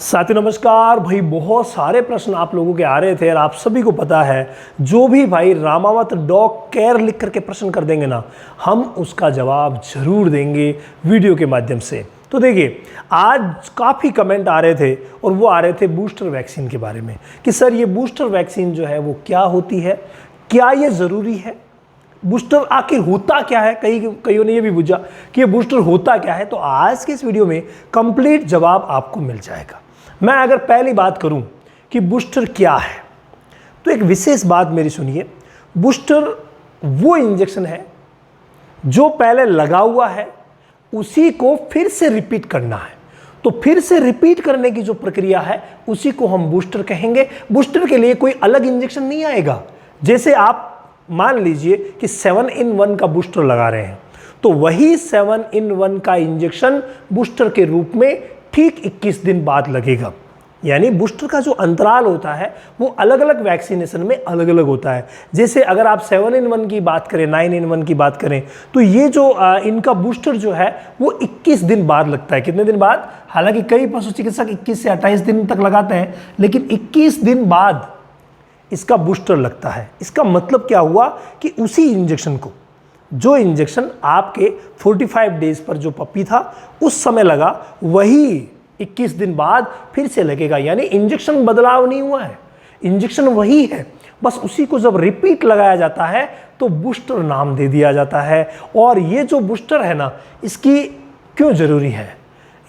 साथियों नमस्कार भाई, बहुत सारे प्रश्न आप लोगों के आ रहे थे और आप सभी को पता है जो भी भाई रामावत डॉग केयर लिख करके प्रश्न कर देंगे ना, हम उसका जवाब जरूर देंगे वीडियो के माध्यम से। तो देखिए, आज काफ़ी कमेंट आ रहे थे और वो आ रहे थे बूस्टर वैक्सीन के बारे में कि सर ये बूस्टर वैक्सीन जो है वो क्या होती है, क्या ये ज़रूरी है, बूस्टर आखिर होता क्या है। कईयों ने ये भी पूछा कि ये बूस्टर होता क्या है। तो आज के इस वीडियो में कंप्लीट जवाब आपको मिल जाएगा। मैं अगर पहली बात करूं कि बूस्टर क्या है, तो एक विशेष बात मेरी सुनिए। बूस्टर वो इंजेक्शन है जो पहले लगा हुआ है उसी को फिर से रिपीट करना है। तो फिर से रिपीट करने की जो प्रक्रिया है उसी को हम बूस्टर कहेंगे। बूस्टर के लिए कोई अलग इंजेक्शन नहीं आएगा। जैसे आप मान लीजिए कि 7-in-1 का बूस्टर लगा रहे हैं, तो वही 7-in-1 का इंजेक्शन बूस्टर के रूप में ठीक 21 दिन बाद लगेगा। यानी बूस्टर का जो अंतराल होता है वो अलग अलग वैक्सीनेशन में अलग अलग होता है। जैसे अगर आप 7-in-1 की बात करें, 9-in-1 की बात करें, तो ये जो इनका बूस्टर जो है वो 21 दिन बाद लगता है। कितने दिन बाद? हालांकि कई पशु चिकित्सक 21 से 28 दिन तक लगाते हैं, लेकिन 21 दिन बाद इसका बूस्टर लगता है। इसका मतलब क्या हुआ कि उसी इंजेक्शन को, जो इंजेक्शन आपके 45 डेज पर जो पप्पी था उस समय लगा, वही 21 दिन बाद फिर से लगेगा। यानी इंजेक्शन बदलाव नहीं हुआ है, इंजेक्शन वही है, बस उसी को जब रिपीट लगाया जाता है तो बूस्टर नाम दे दिया जाता है। और ये जो बूस्टर है ना, इसकी क्यों ज़रूरी है,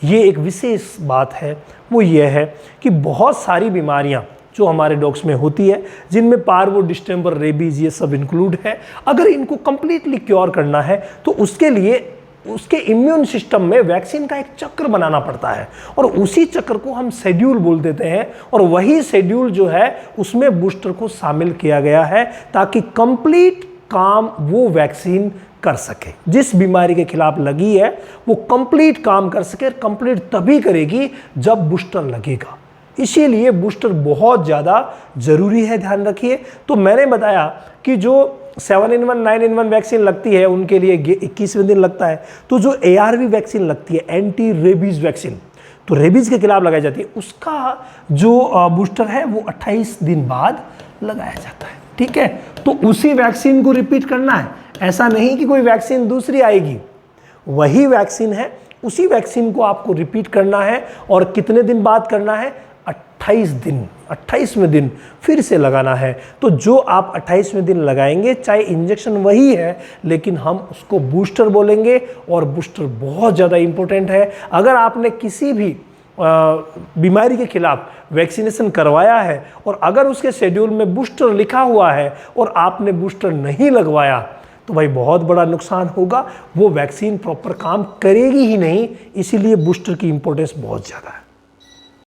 ये एक विशेष बात है। वो ये है कि बहुत सारी बीमारियाँ जो हमारे डॉग्स में होती है, जिनमें पार्वो, डिस्टेंपर, रेबीज ये सब इंक्लूड है, अगर इनको कंप्लीटली क्योर करना है तो उसके लिए उसके इम्यून सिस्टम में वैक्सीन का एक चक्र बनाना पड़ता है और उसी चक्र को हम शेड्यूल बोल देते हैं। और वही शेड्यूल जो है उसमें बूस्टर को शामिल किया गया है ताकि कंप्लीट काम वो वैक्सीन कर सके। जिस बीमारी के खिलाफ लगी है वो कंप्लीट काम कर सके, और कंप्लीट तभी करेगी जब बूस्टर लगेगा। इसीलिए बूस्टर बहुत ज़्यादा ज़रूरी है, ध्यान रखिए। तो मैंने बताया कि जो 7-in-1, 9-in-1 वैक्सीन लगती है उनके लिए 21वें दिन लगता है। तो जो ARV वैक्सीन लगती है, एंटी रेबीज वैक्सीन, तो रेबीज के खिलाफ लगाई जाती है, उसका जो बूस्टर है वो 28 दिन बाद लगाया जाता है। ठीक है, तो उसी वैक्सीन को रिपीट करना है, ऐसा नहीं कि कोई वैक्सीन दूसरी आएगी। वही वैक्सीन है, उसी वैक्सीन को आपको रिपीट करना है। और कितने दिन बाद करना है? 28 दिन, 28वें दिन फिर से लगाना है। तो जो आप 28वें दिन लगाएंगे, चाहे इंजेक्शन वही है लेकिन हम उसको बूस्टर बोलेंगे। और बूस्टर बहुत ज़्यादा इंपॉर्टेंट है। अगर आपने किसी भी बीमारी के खिलाफ वैक्सीनेशन करवाया है और अगर उसके शेड्यूल में बूस्टर लिखा हुआ है और आपने बूस्टर नहीं लगवाया, तो भाई बहुत बड़ा नुकसान होगा। वो वैक्सीन प्रॉपर काम करेगी ही नहीं। इसीलिए बूस्टर की इंपॉर्टेंस बहुत ज़्यादा है।